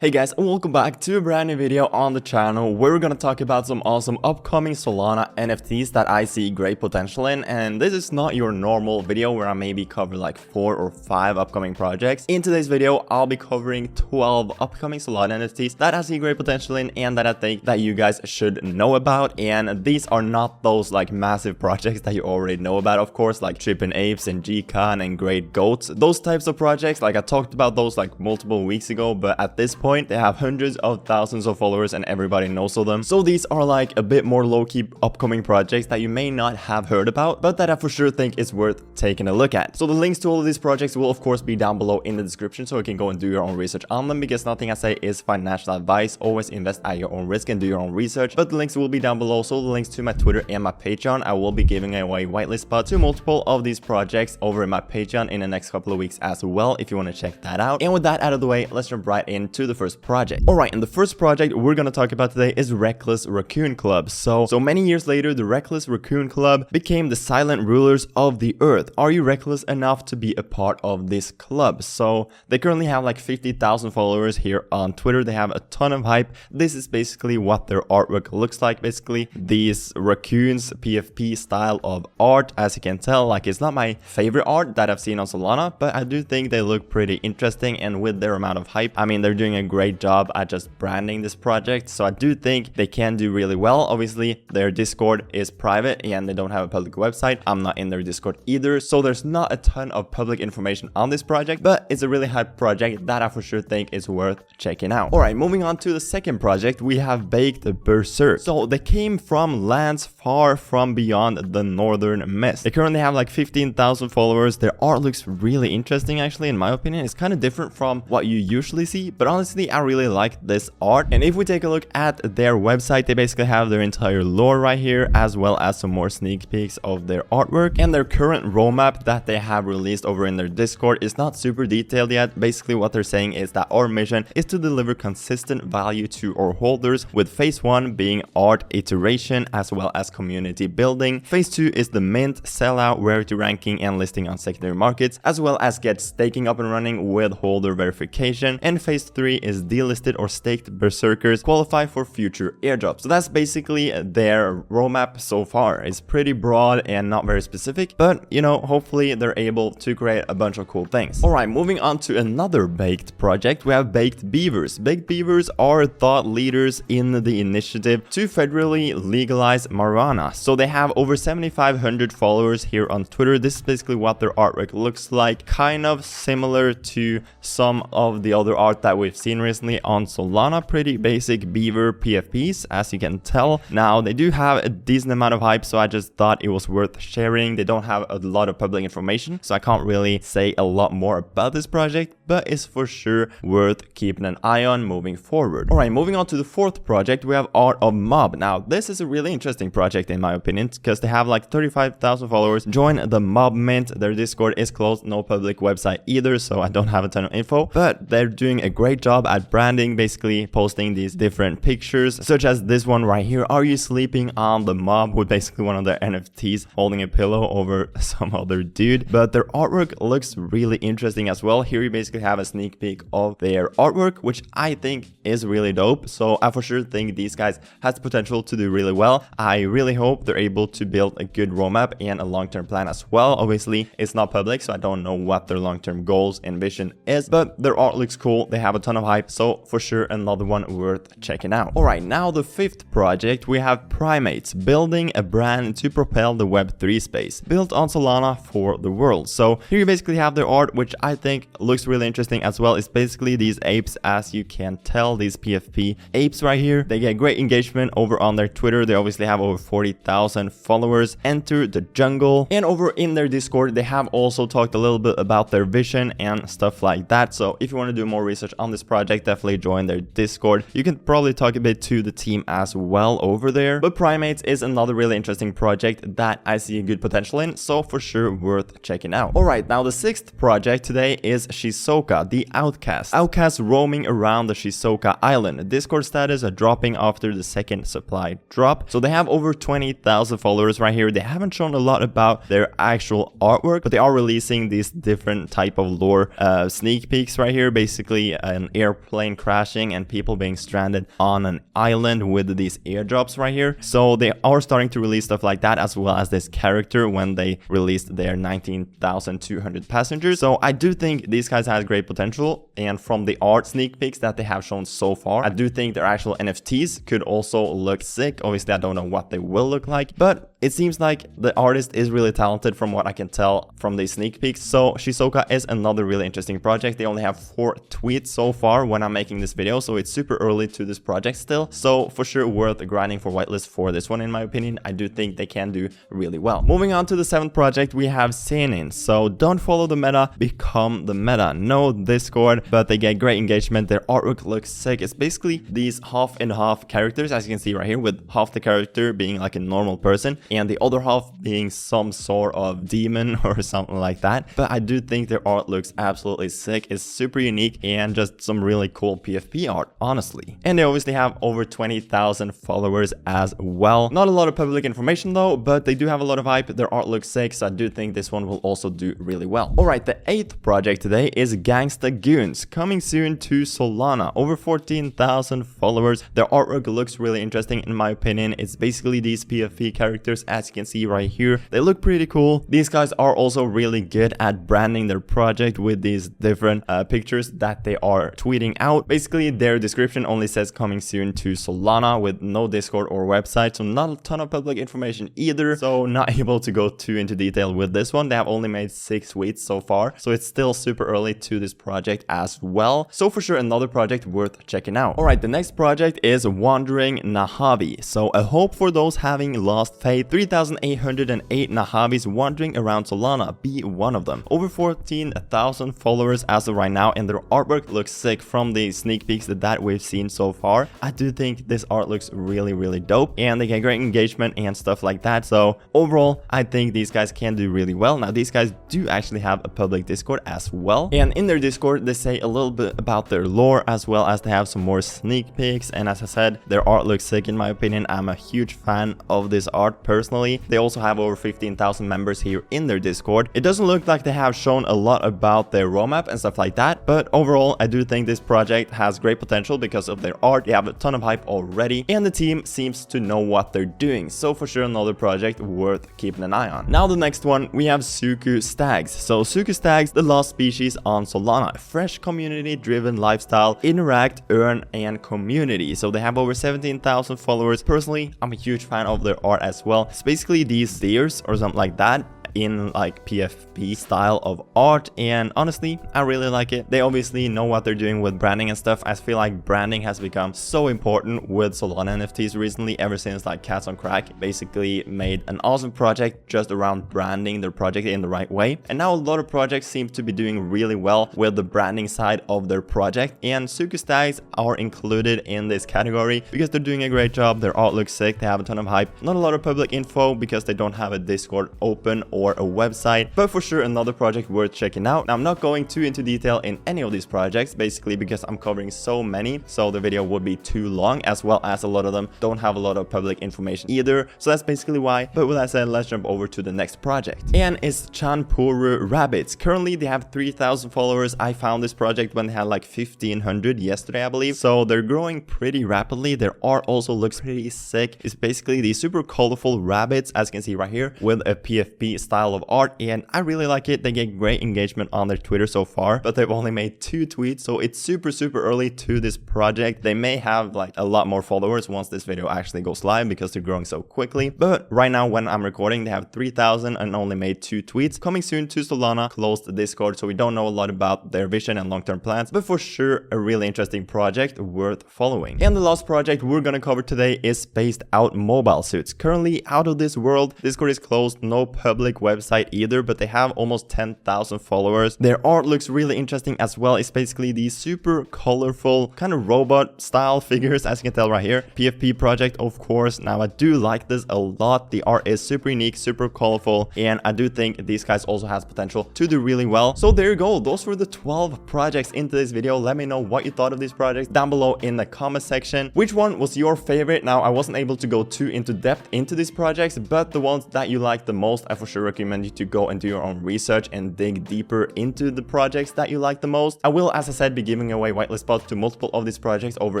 Hey guys, and welcome back to a brand new video on the channel where we're gonna talk about some awesome upcoming Solana NFTs that I see great potential in. And this is not your normal video where I maybe cover like 4 or 5 upcoming projects. In today's video, I'll be covering 12 upcoming Solana NFTs that I see great potential in and that I think that you guys should know about. And these are not those like massive projects that you already know about, of course, like Trippin' Apes and G-Con and Great Goats. Those types of projects, like I talked about those like multiple weeks ago, but at this point, they have hundreds of thousands of followers and everybody knows of them. So these are like a bit more low-key upcoming projects that you may not have heard about, but that I for sure think is worth taking a look at. So the links to all of these projects will of course be down below in the description, so you can go and do your own research on them, because nothing I say is financial advice. Always invest at your own risk and do your own research, but the links will be down below. So the links to my Twitter and my Patreon. I will be giving away whitelist spots to multiple of these projects over in my Patreon in the next couple of weeks as well, if you want to check that out. And with that out of the way, let's jump right into the first project. Alright, and the first project we're gonna talk about today is Reckless Racoon Club. So many years later, the Reckless Racoon Club became the silent rulers of the earth. Are you reckless enough to be a part of this club? So they currently have like 50,000 followers here on Twitter. They have a ton of hype. This is basically what their artwork looks like. Basically, these raccoons PFP style of art. As you can tell, like, it's not my favorite art that I've seen on Solana, but I do think they look pretty interesting, and with their amount of hype, I mean, they're doing a great job at just branding this project. So I do think they can do really well. Obviously, their Discord is private and they don't have a public website. I'm not in their Discord either, so there's not a ton of public information on this project, but it's a really hype project that I for sure think is worth checking out. Alright, moving on to the second project, we have baked Berserk. So they came from lands far from beyond the northern mist. They currently have like 15,000 followers. Their art looks really interesting, actually, in my opinion. It's kind of different from what you usually see, but honestly, I really like this art. And if we take a look at their website, they basically have their entire lore right here, as well as some more sneak peeks of their artwork. And their current roadmap that they have released over in their Discord is not super detailed yet. Basically, what they're saying is that our mission is to deliver consistent value to our holders, with phase 1 being art iteration as well as community building. Phase 2 is the mint, sellout, rarity ranking, and listing on secondary markets, as well as get staking up and running with holder verification. And phase 3 is delisted or staked berserkers qualify for future airdrops. So that's basically their roadmap so far. It's pretty broad and not very specific, but you know, hopefully they're able to create a bunch of cool things. Alright, moving on to another baked project, we have Baked Beavers. Baked Beavers are thought leaders in the initiative to federally legalize marijuana. So they have over 7,500 followers here on Twitter. This is basically what their artwork looks like, kind of similar to some of the other art that we've seen recently on Solana. Pretty basic beaver PFPs, as you can tell. Now, they do have a decent amount of hype, so I just thought it was worth sharing. They don't have a lot of public information, so I can't really say a lot more about this project, but it's for sure worth keeping an eye on moving forward. Alright, moving on to the fourth project, we have Art of Mob. Now, this is a really interesting project in my opinion, because they have like 35,000 followers. Join the Mob Mint. Their Discord is closed, no public website either, so I don't have a ton of info, but they're doing a great job at branding, basically posting these different pictures, such as this one right here. Are you sleeping on the mob? With basically one of their NFTs holding a pillow over some other dude. But their artwork looks really interesting as well. Here you basically have a sneak peek of their artwork, which I think is really dope. So I for sure think these guys has the potential to do really well. I really hope they're able to build a good roadmap and a long-term plan as well. Obviously, it's not public, so I don't know what their long-term goals and vision is, but their art looks cool. They have a ton of hype, so for sure another one worth checking out. Alright, now the fifth project, we have Primates, building a brand to propel the Web3 space, built on Solana for the world. So here you basically have their art, which I think looks really interesting as well. It's basically these apes, as you can tell, these PFP apes right here. They get great engagement over on their Twitter. They obviously have over 40,000 followers. Enter the jungle. And over in their Discord, they have also talked a little bit about their vision and stuff like that. So if you want to do more research on this project, definitely join their Discord. You can probably talk a bit to the team as well over there. But Primates is another really interesting project that I see a good potential in, so for sure worth checking out. Alright, now the sixth project today is Shisoka, the Outcast. Outcast roaming around the Shisoka island. Discord status are dropping after the second supply drop. So they have over 20,000 followers right here. They haven't shown a lot about their actual artwork, but they are releasing these different type of lore sneak peeks right here. Basically an are plane crashing and people being stranded on an island with these airdrops right here. So they are starting to release stuff like that, as well as this character when they released their 19,200 passengers. So I do think these guys have great potential, and from the art sneak peeks that they have shown so far, I do think their actual NFTs could also look sick. Obviously, I don't know what they will look like, but it seems like the artist is really talented from what I can tell from these sneak peeks. So Shisoka is another really interesting project. They only have 4 tweets so far when I'm making this video, so it's super early to this project still. So for sure worth grinding for whitelist for this one in my opinion. I do think they can do really well. Moving on to the 7th project, we have Zenin. So don't follow the meta, become the meta. No Discord, but they get great engagement. Their artwork looks sick. It's basically these half and half characters, as you can see right here, with half the character being like a normal person and the other half being some sort of demon or something like that. But I do think their art looks absolutely sick. It's super unique and just some really cool PFP art, honestly. And they obviously have over 20,000 followers as well. Not a lot of public information though, but they do have a lot of hype. Their art looks sick, so I do think this one will also do really well. Alright, the 8th project today is Gangsta Goonz, coming soon to Solana. Over 14,000 followers. Their artwork looks really interesting in my opinion. It's basically these PFP characters, as you can see right here. They look pretty cool. These guys are also really good at branding their project with these different pictures that they are tweeting out. Basically, their description only says coming soon to Solana with no Discord or website, so not a ton of public information either. So not able to go too into detail with this one. They have only made 6 tweets so far, so it's still super early to this project as well. So for sure another project worth checking out. Alright, the next project is Wandering Nahavi. So a hope for those having lost faith. 3,808 Nahavis wandering around Solana. Be one of them. Over 14,000 followers as of right now, and their artwork looks sick from the sneak peeks that we've seen so far. I do think this art looks really dope, and they get great engagement and stuff like that. So overall, I think these guys can do really well. Now, these guys do actually have a public Discord as well, and in their Discord they say a little bit about their lore, as well as they have some more sneak peeks. And as I said, their art looks sick in my opinion. I'm a huge fan of this art personally. They also have over 15,000 members here in their Discord. It doesn't look like they have shown a lot about their roadmap and stuff like that, but overall I do think this project has great potential because of their art. They have a ton of hype already, and the team seems to know what they're doing. So for sure another project worth keeping an eye on. Now the next one, we have Zuku Stags. So Zuku Stags, the last species on Solana, a fresh community driven lifestyle, interact, earn, and community. So they have over 17,000 followers. Personally, I'm a huge fan of their art as well. It's basically these deers or something like that in like PFP style of art, and honestly I really like it. They obviously know what they're doing with branding and stuff. I feel like branding has become so important with Solana NFTs recently, ever since like Cats on Crack basically made an awesome project just around branding their project in the right way. And now a lot of projects seem to be doing really well with the branding side of their project, and Zuku Stags are included in this category because they're doing a great job. Their art looks sick. They have a ton of hype. Not a lot of public info because they don't have a Discord open or a website, but for sure another project worth checking out. Now, I'm not going too into detail in any of these projects, basically because I'm covering so many, so the video would be too long, as well as a lot of them don't have a lot of public information either, so that's basically why. But with that said, let's jump over to the next project, and it's Chanpuru Rabbits. Currently they have 3,000 followers. I found this project when they had like 1,500 yesterday, I believe, so they're growing pretty rapidly. Their art also looks pretty sick. It's basically these super colorful rabbits, as you can see right here, with a PFP style of art, and I really like it. They get great engagement on their Twitter so far, but they've only made 2 tweets, so it's super early to this project. They may have like a lot more followers once this video actually goes live because they're growing so quickly, but right now when I'm recording they have 3,000 and only made 2 tweets. Coming soon to Solana, closed Discord, so we don't know a lot about their vision and long-term plans, but for sure a really interesting project worth following. And the last project we're gonna cover today is Spaced Out Mobile Suits. Currently out of this world. Discord is closed, no public website either, but they have almost 10,000 followers. Their art looks really interesting as well. It's basically these super colorful kind of robot style figures, as you can tell right here. PFP project, of course. Now I do like this a lot. The art is super unique, super colorful, and I do think these guys also has potential to do really well. So there you go. Those were the 12 projects into this video. Let me know what you thought of these projects down below in the comment section. Which one was your favorite? Now I wasn't able to go too into depth into these projects, but the ones that you liked the most, I for sure recommend you to go and do your own research and dig deeper into the projects that you like the most. I will, as I said, be giving away whitelist spots to multiple of these projects over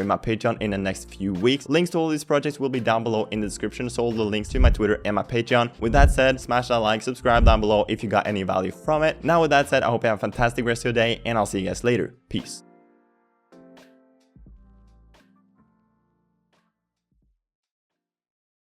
in my Patreon in the next few weeks. Links to all these projects will be down below in the description, so all the links to my Twitter and my Patreon. With that said, smash that like, subscribe down below if you got any value from it. Now with that said, I hope you have a fantastic rest of your day, and I'll see you guys later. Peace.